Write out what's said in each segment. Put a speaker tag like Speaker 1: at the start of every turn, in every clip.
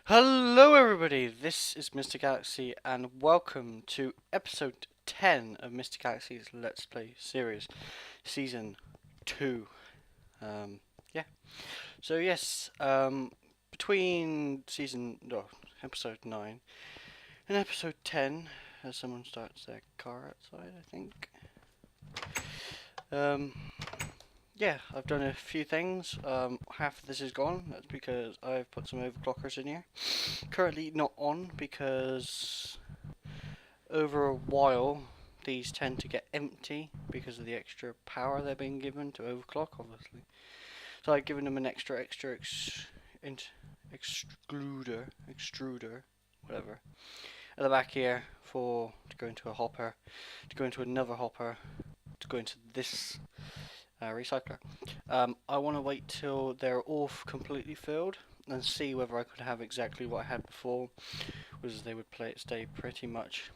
Speaker 1: Hello everybody, this is Mr. Galaxy and welcome to episode 10 of Mr. Galaxy's Let's Play series, season 2. Um, yeah, so yes, between episode 9 and episode 10, as someone starts their car outside, I think. Um, yeah, I've done a few things. Half of this is gone. That's because I've put some overclockers in here. Currently not on because over a while these tend to get empty because of the extra power they're being given to overclock, obviously. So I've given them an extruder, whatever, at the back here for to go into a hopper, to go into another hopper, to go into this recycler. I want to wait till they're all completely filled and see whether I could have exactly what I had before, was they would stay pretty much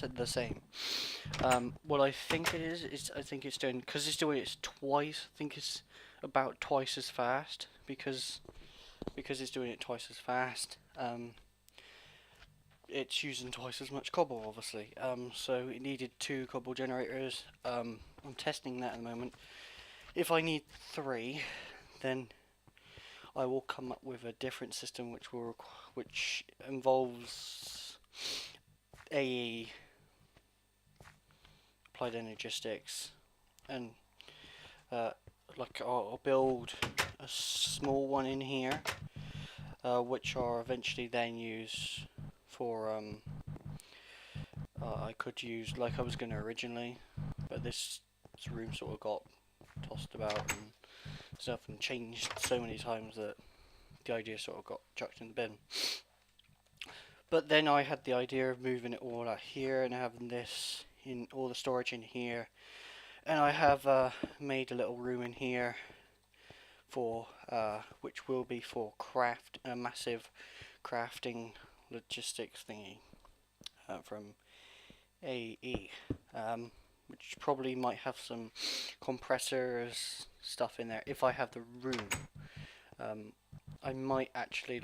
Speaker 1: the same. What I think it is I think it's doing, because it's doing it twice, I think it's about twice as fast, because it's doing it twice as fast. It's using twice as much cobble, obviously. So it needed 2 cobble generators. I'm testing that at the moment. If I need 3, then I will come up with a different system which involves AE, applied energistics, and like I'll build a small one in here, which are eventually then used for I could use like I was going to originally, but this room sort of got tossed about and stuff and changed so many times that the idea sort of got chucked in the bin. But then I had the idea of moving it all out here and having this in all the storage in here, and I have made a little room in here for which will be for a massive crafting logistics thingy from AE, which probably might have some compressors stuff in there if I have the room. I might actually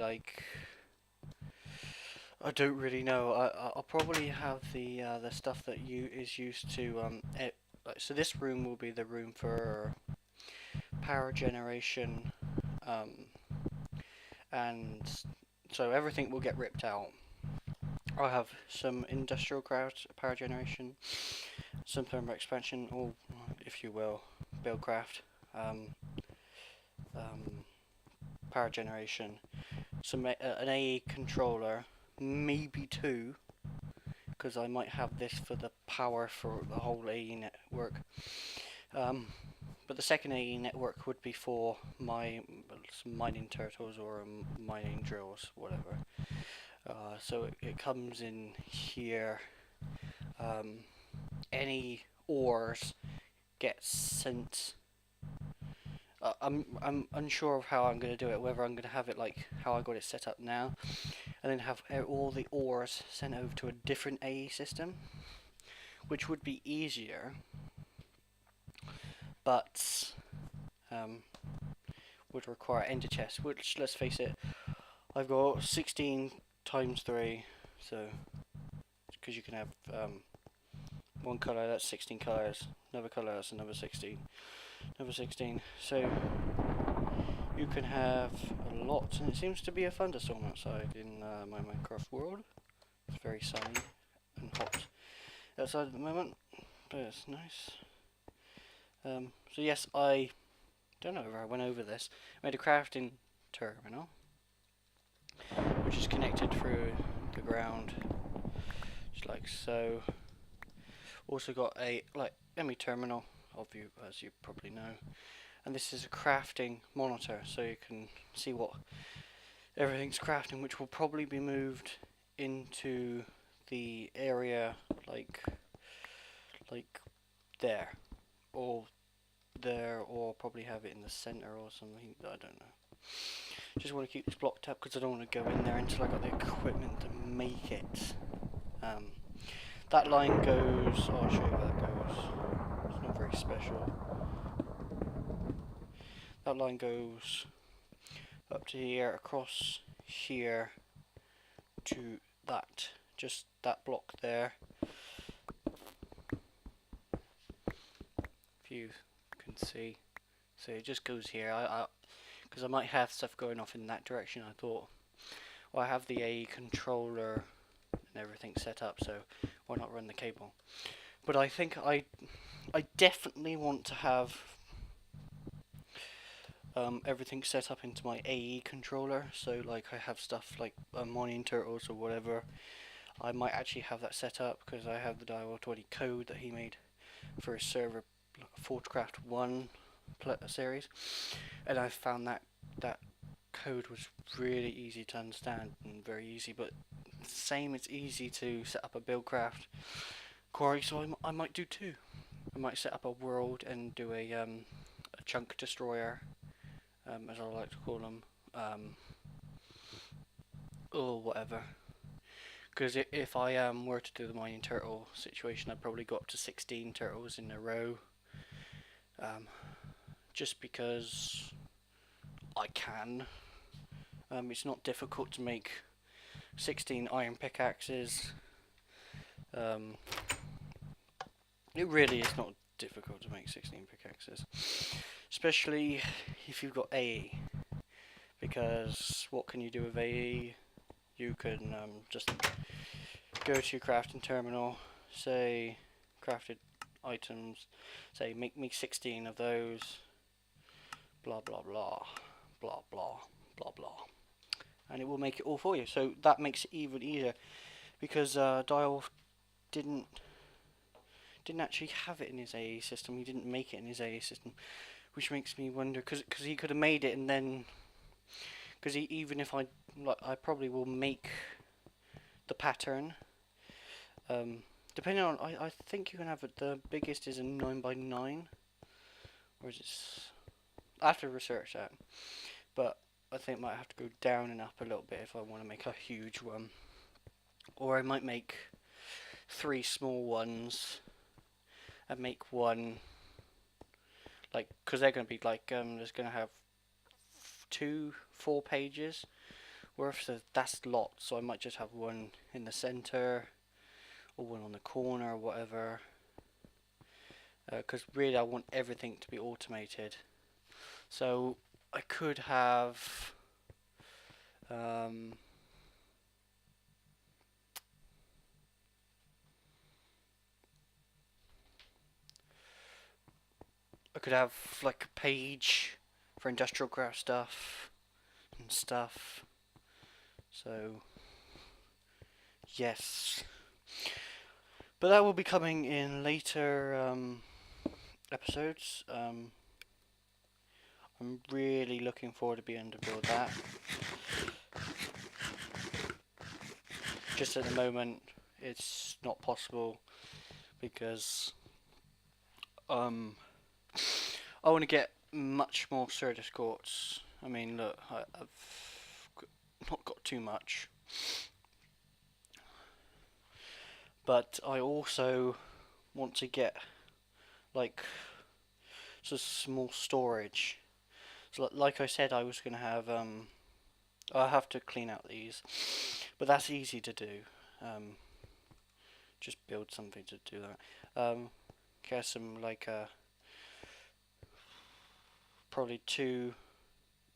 Speaker 1: I don't really know. I'll probably have the stuff that is used to so this room will be the room for power generation, and so everything will get ripped out. I'll have some industrial power generation, some thermal expansion, or if you will, buildcraft, power generation, some an AE controller, maybe 2, because I might have this for the power for the whole AE network. But the second AE network would be for my mining turtles or mining drills, whatever. So it comes in here. Any ores get sent. I'm unsure of how I'm going to do it. Whether I'm going to have it like how I got it set up now, and then have all the ores sent over to a different AE system, which would be easier, but would require ender chests. Which, let's face it, I've got 16 times 3, so because you can have one colour, that's 16 colours, another colour, that's another 16, another 16, so you can have a lot. And it seems to be a thunderstorm outside in my Minecraft world. It's very sunny and hot outside at the moment, but it's nice. So yes, I don't know if I went over this. I made a crafting terminal which is connected through the ground, just like so. Also got a ME terminal, as you probably know, and this is a crafting monitor, so you can see what everything's crafting, which will probably be moved into the area like there, or probably have it in the center or something. I don't know. Just want to keep this blocked up because I don't want to go in there until I got the equipment to make it. That line goes. I'll show you where that goes. It's not very special. That line goes up to here, across here to that, just that block there. If you can see, so it just goes here. Because I might have stuff going off in that direction. I thought, well, I have the AE controller and everything set up, so why not run the cable? But I think I definitely want to have everything set up into my AE controller. So like I have stuff like Mining Turtles or whatever. I might actually have that set up because I have the Dial20 code that he made for his server, Forgecraft 1 series, and I found that code was really easy to understand and very easy, but same, it's easy to set up a Buildcraft quarry, so I might do two. I might set up a world and do a chunk destroyer, as I like to call them, or whatever. Because if I were to do the mining turtle situation, I'd probably go up to 16 turtles in a row, just because I can. It's not difficult to make 16 iron pickaxes. It really is not difficult to make 16 pickaxes, especially if you've got AE, because what can you do with AE? You can just go to your crafting terminal, say crafted items, say make me 16 of those, blah blah blah, blah blah blah blah, and it will make it all for you. So that makes it even easier, because Dial didn't actually have it in his AE system. He didn't make it in his AE system, which makes me wonder, because he could have made it, and then because even if I probably will make the pattern. Depending on, I think you can have it. The biggest is a 9x9, or is it? I have to research that, but I think I might have to go down and up a little bit if I want to make a huge one, or I might make 3 small ones and make one, like, because they're going to be like there's going to have 4 pages worth, so that's lots. So I might just have one in the center, or one on the corner, or whatever, because really I want everything to be automated. So I could have I could have like a page for industrial craft stuff and stuff. So yes, but that will be coming in later episodes. I'm really looking forward to being able to build that. Just at the moment, it's not possible because I want to get much more Certus quartz. I mean, look, I've not got too much, but I also want to get like some small storage. So like I said, I was going to have I have to clean out these, but that's easy to do. Just build something to do that. Get some like probably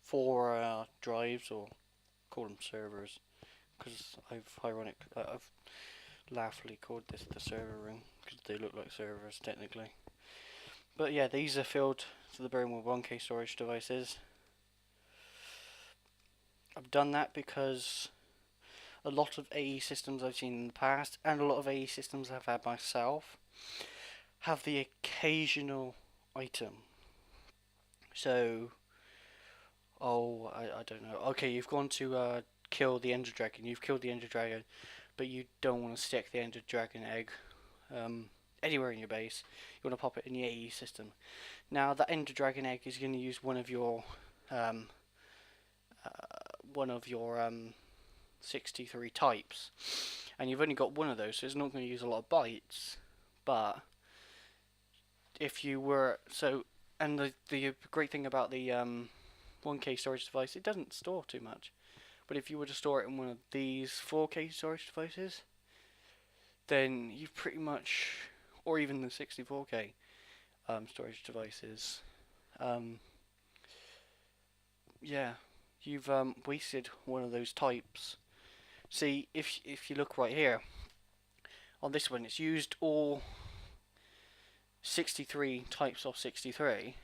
Speaker 1: 4 drives, or call them servers, because I've laughably called this the server room because they look like servers technically. But yeah, these are filled to the brim with 1K storage devices. I've done that because a lot of AE systems I've seen in the past, and a lot of AE systems I've had myself, have the occasional item. So, I don't know. Okay, you've gone to kill the Ender Dragon. You've killed the Ender Dragon, but you don't want to stick the Ender Dragon egg anywhere in your base. You want to pop it in the AE system. Now, that Ender Dragon egg is going to use one of your 63 types, and you've only got one of those, so it's not going to use a lot of bytes. But if you were and the great thing about the 1K storage device, it doesn't store too much. But if you were to store it in one of these 4K storage devices, then you've pretty much, or even the 64K storage devices, yeah, you've wasted one of those types. See, if you look right here, on this one, it's used all 63 types of 63,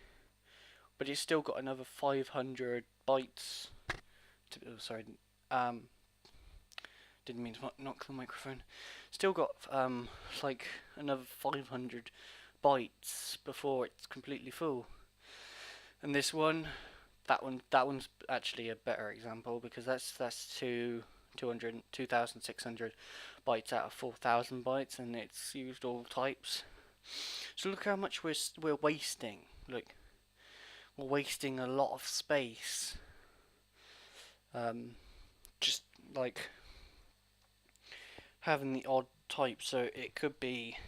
Speaker 1: but it's still got another 500 bytes. Sorry, didn't mean to knock the microphone. Still got like another 500 bytes before it's completely full. And this one, that one's actually a better example, because that's 2,600 bytes out of 4,000 bytes, and it's used all types. So look how much we're wasting. Look, we're wasting a lot of space. Just like having the odd type, so it could be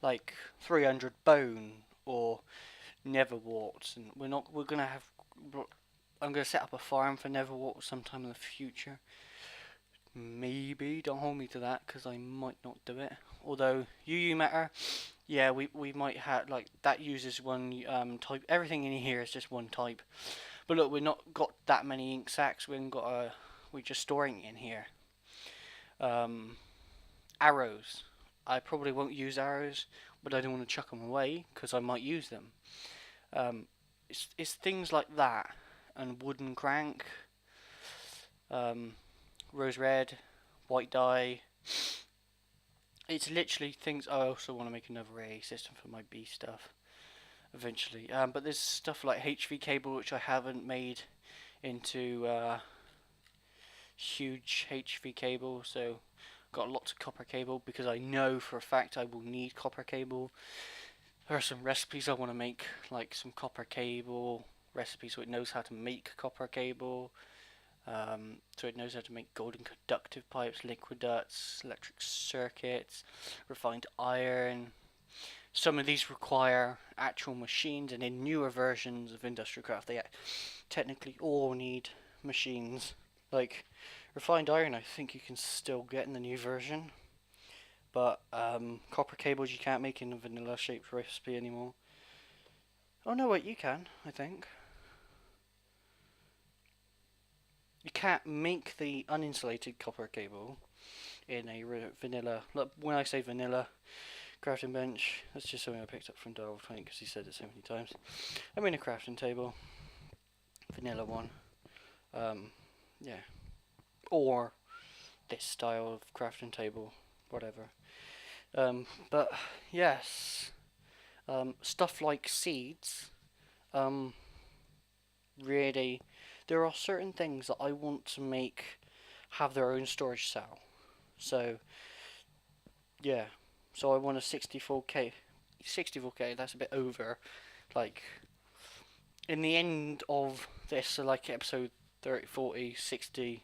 Speaker 1: like 300 bone or Neverwort, and we're gonna have. I'm gonna set up a farm for Neverwort sometime in the future. Maybe, don't hold me to that, because I might not do it. Although UU Matter, yeah, we might have, like, that uses one type. Everything in here is just one type. But look, we've not got that many ink sacs. We're just storing it in here. Arrows. I probably won't use arrows, but I don't want to chuck them away because I might use them. It's things like that, and wooden crank, rose red, white dye. It's literally things. I also want to make another AA system for my B stuff eventually. But there's stuff like HV cable which I haven't made into huge HV cable, so got lots of copper cable because I know for a fact I will need copper cable. There are some recipes I want to make, like some copper cable recipes, so it knows how to make copper cable, so it knows how to make golden conductive pipes, liquid ducts, electric circuits, refined iron. Some of these require actual machines, and in newer versions of Industrial Craft they technically all need machines. Like refined iron, I think you can still get in the new version, but copper cables you can't make in a vanilla shaped recipe anymore. Oh no, wait, you can, I think. You can't make the uninsulated copper cable in a vanilla. Look, when I say vanilla crafting bench, that's just something I picked up from Darrell Frank because he said it so many times. I mean a crafting table, vanilla one. Yeah, or this style of crafting table, whatever. But yes, stuff like seeds. Really, there are certain things that I want to make have their own storage cell. So yeah, so I want a 64K. 64K, that's a bit over. Like, in the end of this, so like episode 30, 40, 60,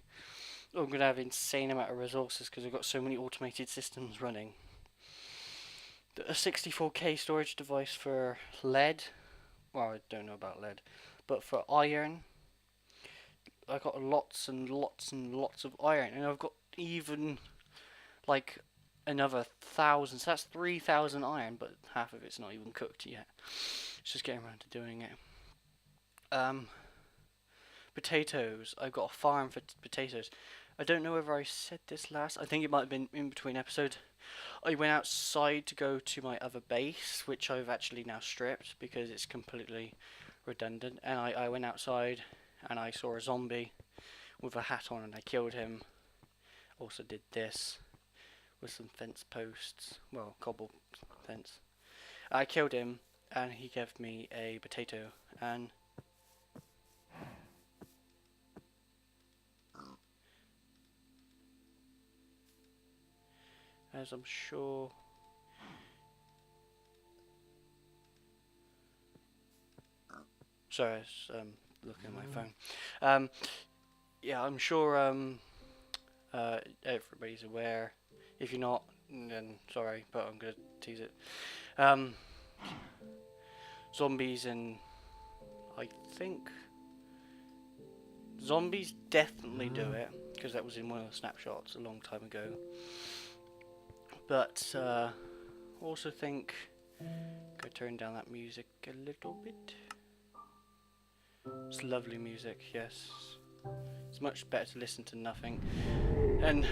Speaker 1: I'm going to have an insane amount of resources because I've got so many automated systems running. A 64K storage device for lead, well, I don't know about lead, but for iron, I got lots and lots and lots of iron, and I've got even like another 1,000, so that's 3,000 iron, but half of it's not even cooked yet. It's just getting around to doing it. Potatoes. I've got a farm for potatoes. I don't know whether I said this last. I think it might have been in between episodes. I went outside to go to my other base, which I've actually now stripped because it's completely redundant. And I went outside and I saw a zombie with a hat on and I killed him. Also did this with some fence posts. Well, cobble fence. I killed him and he gave me a potato, and as I'm sure sorry, I was looking at my phone. Yeah, I'm sure everybody's aware. If you're not, then sorry, but I'm gonna tease it. Zombies in, I think, Zombies definitely do it, because that was in one of the snapshots a long time ago. But also think, go turn down that music a little bit. It's lovely music, yes. It's much better to listen to nothing. And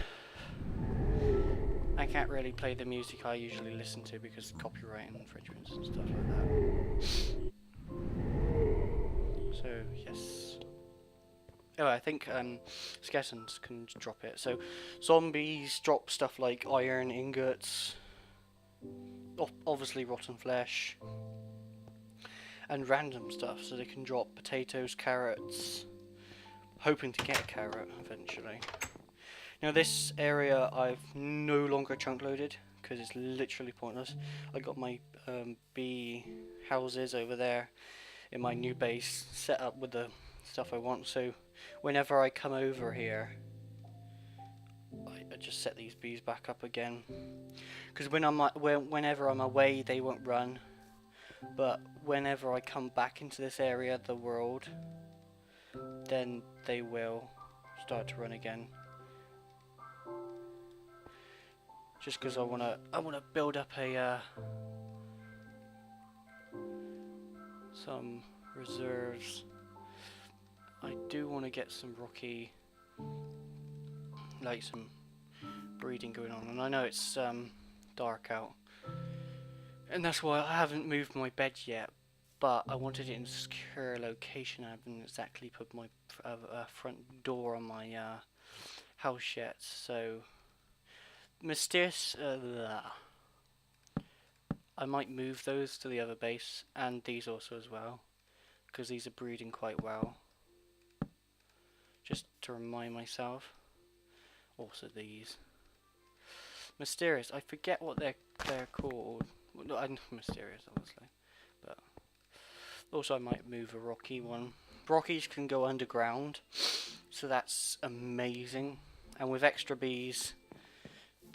Speaker 1: I can't really play the music I usually listen to because of copyright infringements and stuff like that. So, yes. Oh, I think skeletons can drop it. So, zombies drop stuff like iron ingots, obviously rotten flesh, and random stuff. So they can drop potatoes, carrots, hoping to get a carrot eventually. Now this area I've no longer chunk loaded because it's literally pointless. I got my bee houses over there in my new base set up with the stuff I want, so whenever I come over here I just set these bees back up again, because whenever I'm away they won't run, but whenever I come back into this area of the world then they will start to run again. Just because I wanna build up a some reserves. I do want to get some rocky, like some breeding going on, and I know it's dark out, and that's why I haven't moved my bed yet. But I wanted it in a secure location. I haven't exactly put my front door on my house yet, so mysterious. I might move those to the other base, and these also as well, because these are breeding quite well. Just to remind myself. Also these. Mysterious, I forget what they're called. Well, no, I'm mysterious obviously. But also I might move a rocky one. Rockies can go underground, so that's amazing. And with extra bees,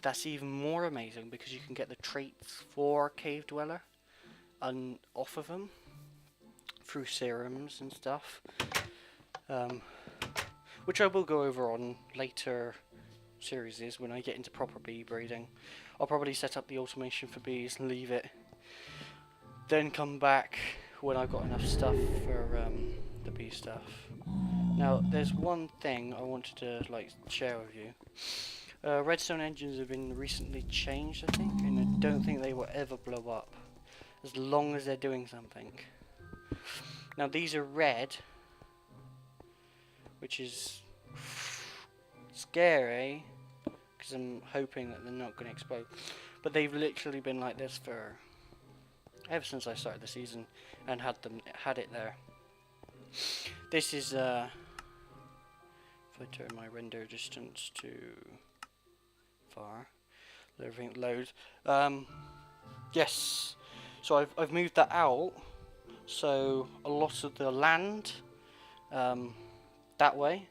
Speaker 1: that's even more amazing because you can get the traits for Cave Dweller and off of them through serums and stuff, which I will go over on later series when I get into proper bee breeding. I'll probably set up the automation for bees and leave it, then come back when I've got enough stuff for the bee stuff. Now there's one thing I wanted to share with you. Redstone engines have been recently changed, I think, and I don't think they will ever blow up as long as they're doing something. Now these are red, which is scary because I'm hoping that they're not going to explode, but they've literally been like this for ever since I started the season and had it there. This is if I turn my render distance to far, everything loads. Yes, so I've moved that out, so a lot of the land that way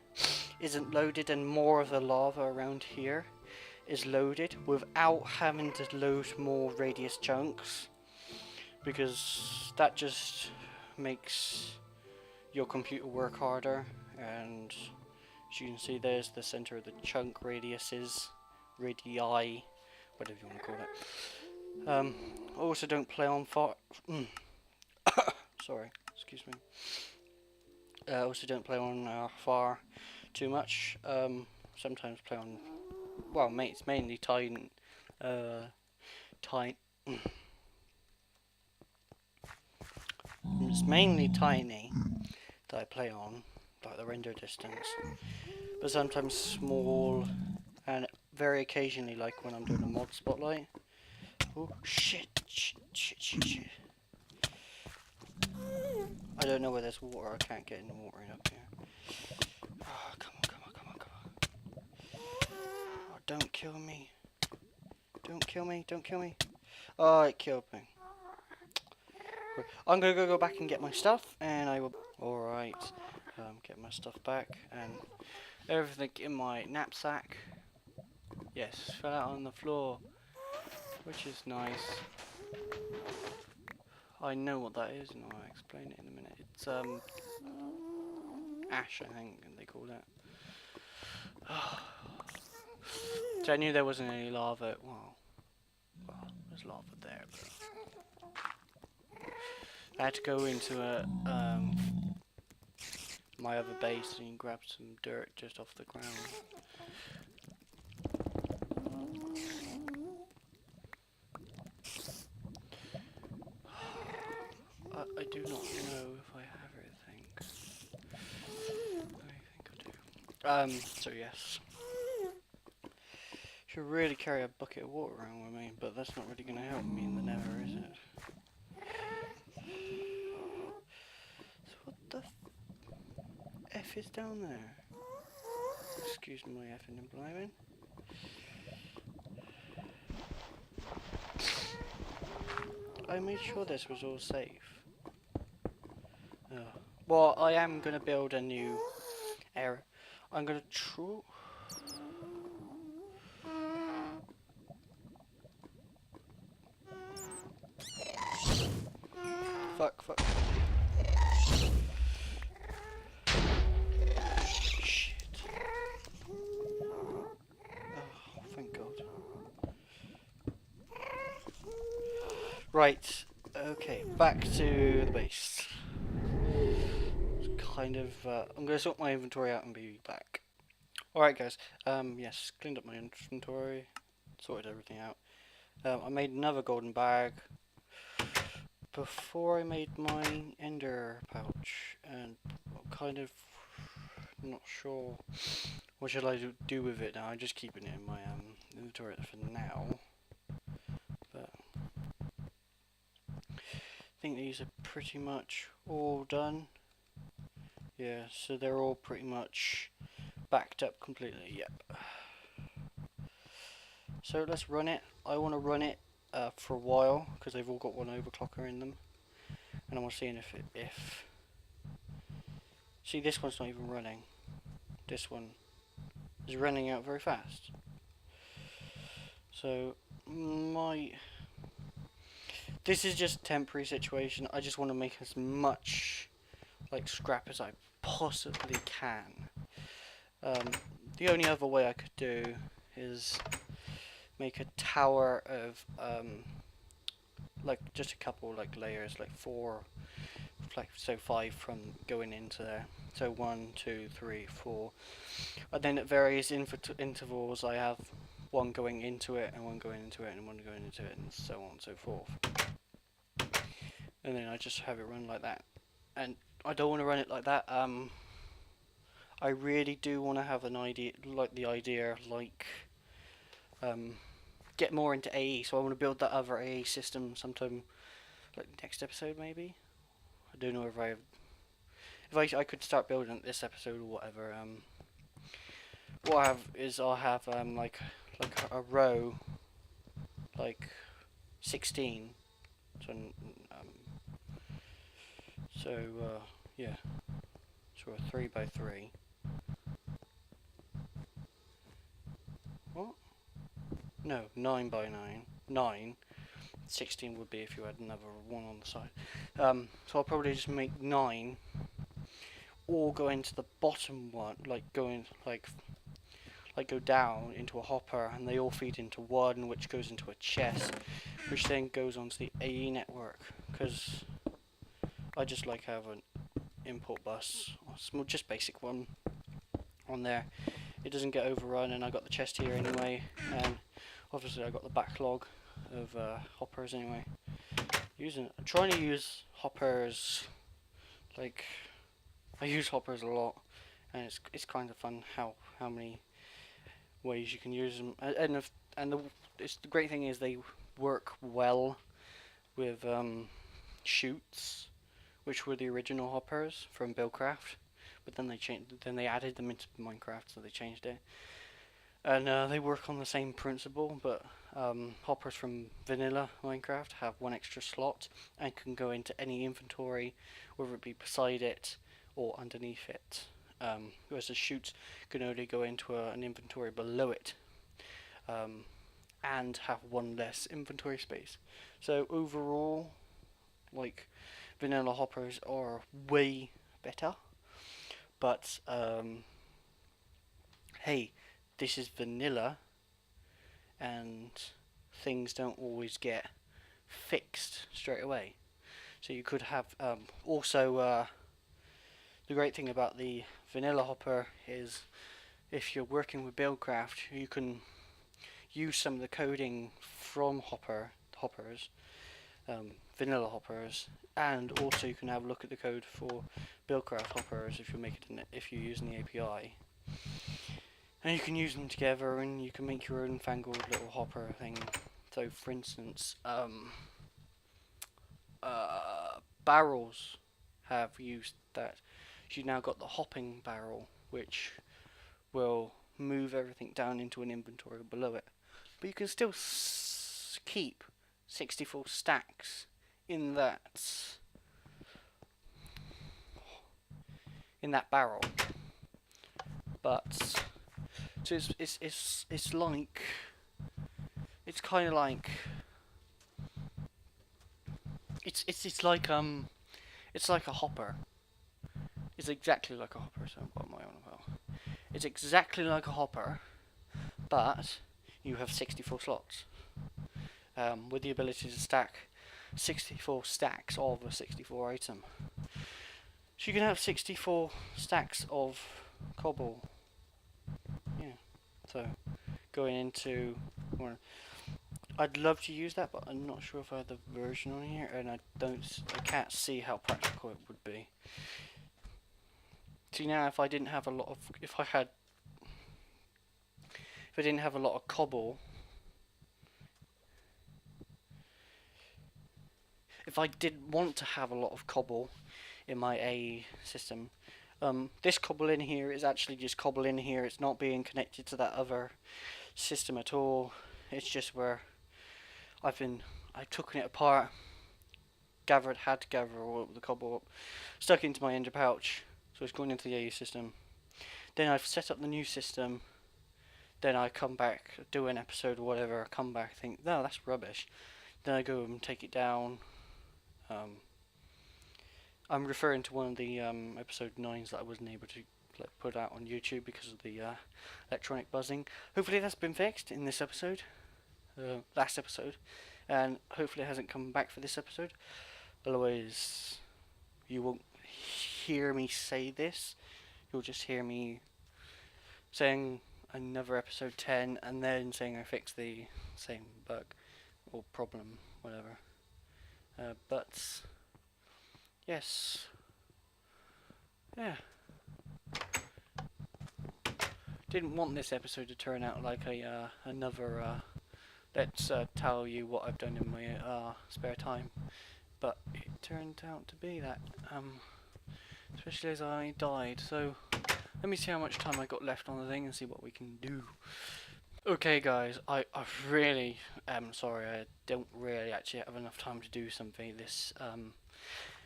Speaker 1: isn't loaded, and more of the lava around here is loaded without having to load more radius chunks, because that just makes your computer work harder. And as you can see, there's the center of the chunk radiuses, radii, whatever you want to call it. Also don't play on far sorry, excuse me. Also don't play on far too much. Sometimes play on, well, it's mainly tiny it's mainly tiny that I play on, like the render distance, but sometimes small, and very occasionally, like when I'm doing a mod spotlight. Oh shit, shit. I don't know where there's water. I can't get any water in up here. Oh, come on. Oh, don't kill me. Don't kill me. Oh, it killed me. I'm gonna go back and get my stuff, and I will. Alright, get my stuff back, and everything in my knapsack. Yes, fell out on the floor, which is nice. I know what that is, and I'll explain it in a minute. It's ash, I think they call it. So I knew there wasn't any lava. Well, there's lava there, but I had to go into my other base and grab some dirt just off the ground. I do not know if I have everything. I think I do. So yes. Should really carry a bucket of water around with me, but that's not really going to help me in the Nether, is it? So what the F is down there? Excuse my effing and blimey. I made sure this was all safe. Well, I am going to build a new area. I'm going to try... Fuck. Shit. Oh, thank God. Right. Okay, back to the base. Kind of, I'm going to sort my inventory out and be back. Alright guys, yes, cleaned up my inventory, sorted everything out. I made another golden bag before I made my ender pouch, and I'm kind of not sure what should I do with it now. I'm just keeping it in my inventory for now, but I think these are pretty much all done. Yeah, so they're all pretty much backed up completely, yep. So let's run it. I want to run it for a while because they've all got one overclocker in them, and I want to see if see, this one's not even running. This one is running out very fast. So this is just a temporary situation. I just want to make as much like scrap as I possibly can. The only other way I could do is make a tower of like just a couple like layers, like 4, like so 5 from going into there. So 1, 2, 3, 4, and then at various intervals I have one going into it and one going into it and one going into it and so on and so forth. And then I just have it run like that. And I don't want to run it like that. I really do want to have an idea, like get more into AE, so I want to build that other AE system sometime, like next episode maybe. I don't know if I could start building it this episode or whatever. What I have is I'll have like a row, like 16. So yeah, so a 3 by 3. What? No, 9 by 9. 9. 16 would be if you had another one on the side. So I'll probably just make 9, or go into the bottom one, like go down into a hopper, and they all feed into one, which goes into a chest, which then goes onto the AE network. Because I just like have an import bus, a small, just basic one on there. It doesn't get overrun, and I got the chest here anyway, and obviously I got the backlog of hoppers anyway. I'm trying to use hoppers, like I use hoppers a lot, and it's kind of fun how many ways you can use them, and the great thing is they work well with chutes, which were the original hoppers from Buildcraft, but then they added them into Minecraft, so they changed it. And they work on the same principle, but hoppers from vanilla Minecraft have one extra slot and can go into any inventory, whether it be beside it or underneath it. Whereas the chutes can only go into an inventory below it, and have one less inventory space. So overall, like, vanilla hoppers are way better, But hey, this is vanilla, and things don't always get fixed straight away. So you could have also the great thing about the vanilla hopper is if you're working with Buildcraft, you can use some of the coding from hoppers, vanilla hoppers, and also you can have a look at the code for Buildcraft hoppers if you're using the API, and you can use them together, and you can make your own fangled little hopper thing. So, for instance, barrels have used that. You've now got the hopping barrel, which will move everything down into an inventory below it. But you can still keep 64 stacks in that barrel. But so it's like, it's kind of like, it's like a hopper. It's exactly like a hopper. So what am I on about? It's exactly like a hopper, but you have 64 slots, with the ability to stack 64 stacks of a 64 item. So you can have 64 stacks of cobble. Yeah. So going into one, I'd love to use that, but I'm not sure if I have the version on here, and I can't see how practical it would be. See, now if I didn't have a lot of, if I didn't have a lot of cobble, if I did want to have a lot of cobble in my A system, this cobble in here is actually just cobble in here. It's not being connected to that other system at all. It's just where I've taken it apart, had to gather all the cobble up, stuck into my ender pouch, so it's going into the AE system. Then I've set up the new system. Then I come back, do an episode or whatever, come back, think, no, that's rubbish. Then I go and take it down. I'm referring to one of the episode 9s that I wasn't able to put out on YouTube because of the electronic buzzing. Hopefully that's been fixed in this episode, last episode, and hopefully it hasn't come back for this episode. Otherwise, you won't hear me say this. You'll just hear me saying another episode 10 and then saying I fixed the same bug or problem, whatever. But yes, yeah. Didn't want this episode to turn out like another let's tell you what I've done in my spare time, but it turned out to be that, especially as I died. So let me see how much time I got left on the thing and see what we can do. Okay guys, I really am sorry, I don't really actually have enough time to do something this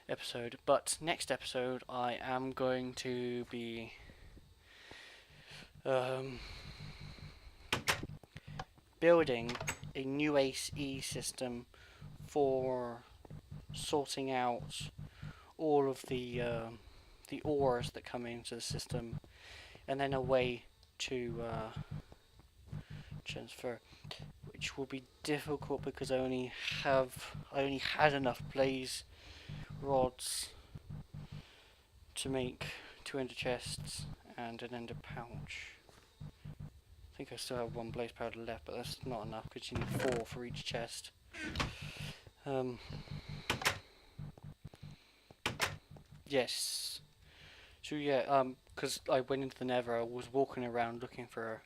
Speaker 1: episode, but next episode I am going to be building a new ACE system for sorting out all of the ores that come into the system, and then a way to transfer, which will be difficult because I only had enough blaze rods to make 2 ender chests and an ender pouch. I think I still have 1 blaze powder left, but that's not enough because you need 4 for each chest. Yes. So yeah, because I went into the Nether, I was walking around looking for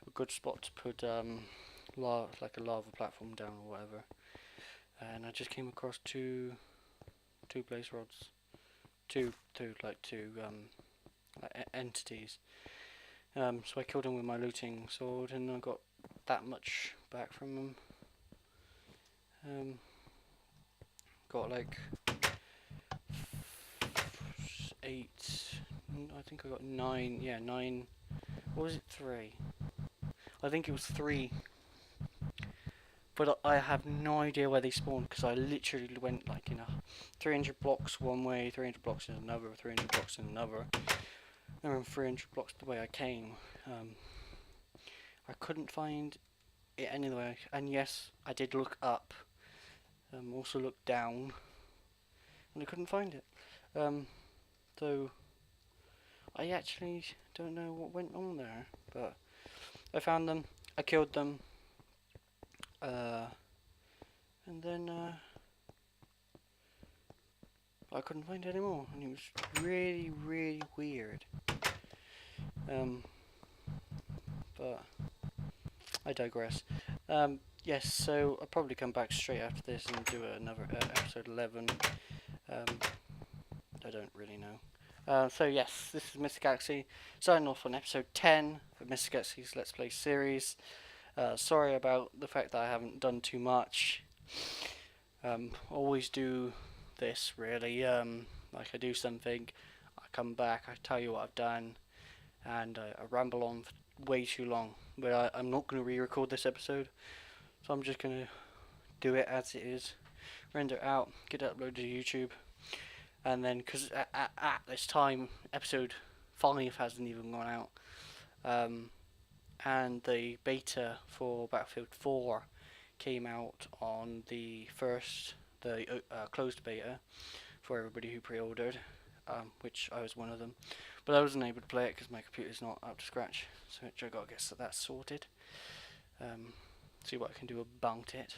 Speaker 1: a good spot to put like a lava platform down or whatever, and I just came across two blaze rods, two entities. So I killed them with my looting sword, and I got that much back from them. Got like 8. I think I got 9. Yeah, 9. Or was it 3? I think it was 3. But I have no idea where they spawned because I literally went like 300 blocks one way, 300 blocks in another, 300 blocks in another. around 300 blocks the way I came. I couldn't find it anywhere, and yes, I did look up, also looked down, and I couldn't find it. So I actually don't know what went on there, but I found them, I killed them, and then I couldn't find it anymore, and it was really, really weird. But I digress. Yes, so I'll probably come back straight after this and do another episode 11. I don't really know. So yes, this is Mr. Galaxy, starting off on episode 10 of Mr. Galaxy's Let's Play series. Sorry about the fact that I haven't done too much. Always do this really. Like I do something, I come back, I tell you what I've done, and I ramble on for way too long. But I'm not going to re-record this episode, so I'm just going to do it as it is, render it out, get it uploaded to YouTube, and then because at this time episode 5 hasn't even gone out, and the beta for Battlefield 4 came out on the closed beta for everybody who pre-ordered, which I was one of them, but I wasn't able to play it because my computer's not up to scratch, so I got to get that sorted. See what I can do about it.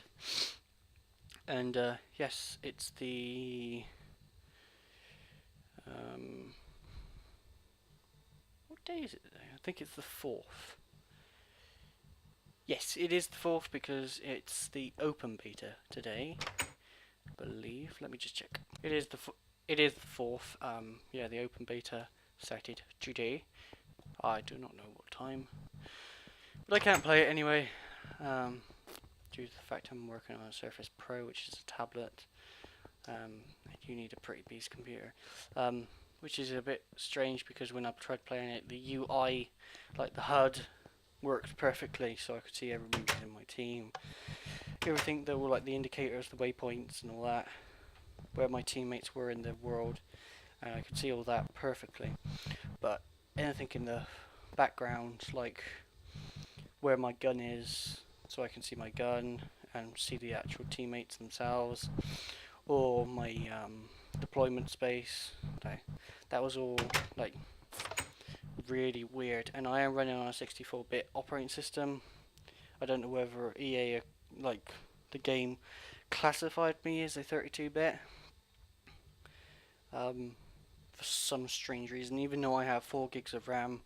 Speaker 1: And yes, it's the what day is it today? I think it's the 4th. Yes, it is the 4th because it's the open beta today, I believe. Let me just check. It is the 4th. Yeah, the open beta started today. I do not know what time, but I can't play it anyway, due to the fact I'm working on a Surface Pro, which is a tablet. You need a pretty beast computer, which is a bit strange because when I tried playing it, the UI, like the HUD, worked perfectly, so I could see everybody in my team, everything. There were like the indicators, the waypoints, and all that, where my teammates were in the world, and I could see all that perfectly. But anything in the background, like where my gun is, so I can see my gun and see the actual teammates themselves, or my deployment space, that was all like really weird. And I am running on a 64-bit operating system. I don't know whether EA, like the game, classified me as a 32-bit for some strange reason, even though I have 4 gigs of RAM.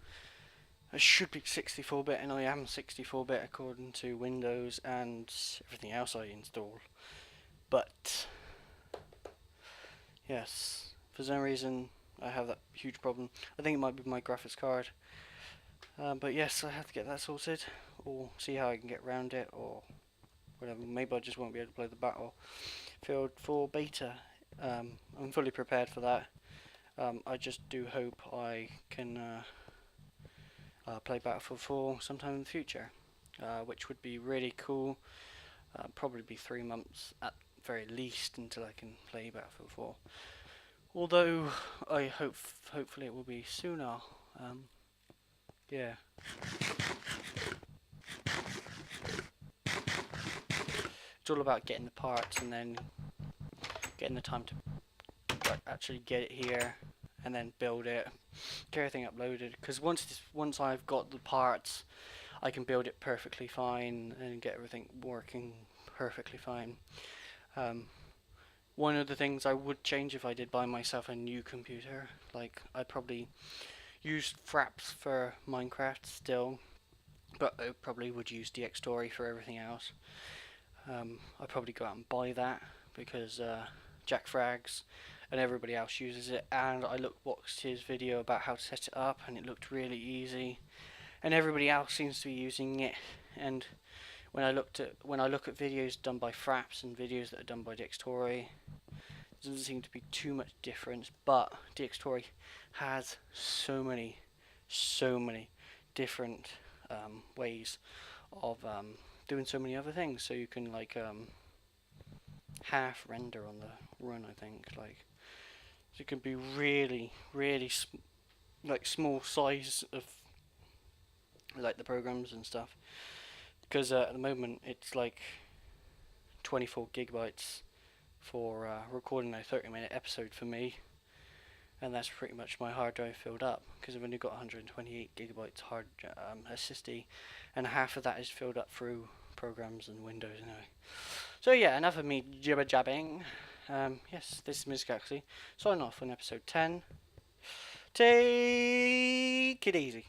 Speaker 1: I should be 64-bit, and I am 64-bit according to Windows and everything else I install. But yes, for some reason I have that huge problem. I think it might be my graphics card. But yes, I have to get that sorted, or see how I can get around it, or whatever. Maybe I just won't be able to play the Battlefield 4 beta. I'm fully prepared for that. I just do hope I can play Battlefield 4 sometime in the future, which would be really cool. Probably be 3 months at very least until I can play Battlefield 4. Although I hopefully it will be sooner. Yeah. It's all about getting the parts and then getting the time to actually get it here and then build it, get everything uploaded. Because once I've got the parts, I can build it perfectly fine and get everything working perfectly fine. One of the things I would change if I did buy myself a new computer, like I probably use Fraps for Minecraft still, but I probably would use Dxtory for everything else. I'd probably go out and buy that because Jack Frags and everybody else uses it, and I watched his video about how to set it up, and it looked really easy, and everybody else seems to be using it. And when I look at videos done by Fraps and videos that are done by Dxtory, there doesn't seem to be too much difference, but Dxtory has so many different ways of doing so many other things. So you can like half render on the run, I think, like, so it can be really like small size of like the programs and stuff, because at the moment it's like 24 gigabytes for recording a 30-minute episode for me, and that's pretty much my hard drive filled up, because I've only got 128 gigabytes hard SSD, and half of that is filled up through programs and Windows anyway. So yeah, enough of me jibber jabbing. Yes, this is Ms. Gaxley, signing off on episode 10. Take it easy.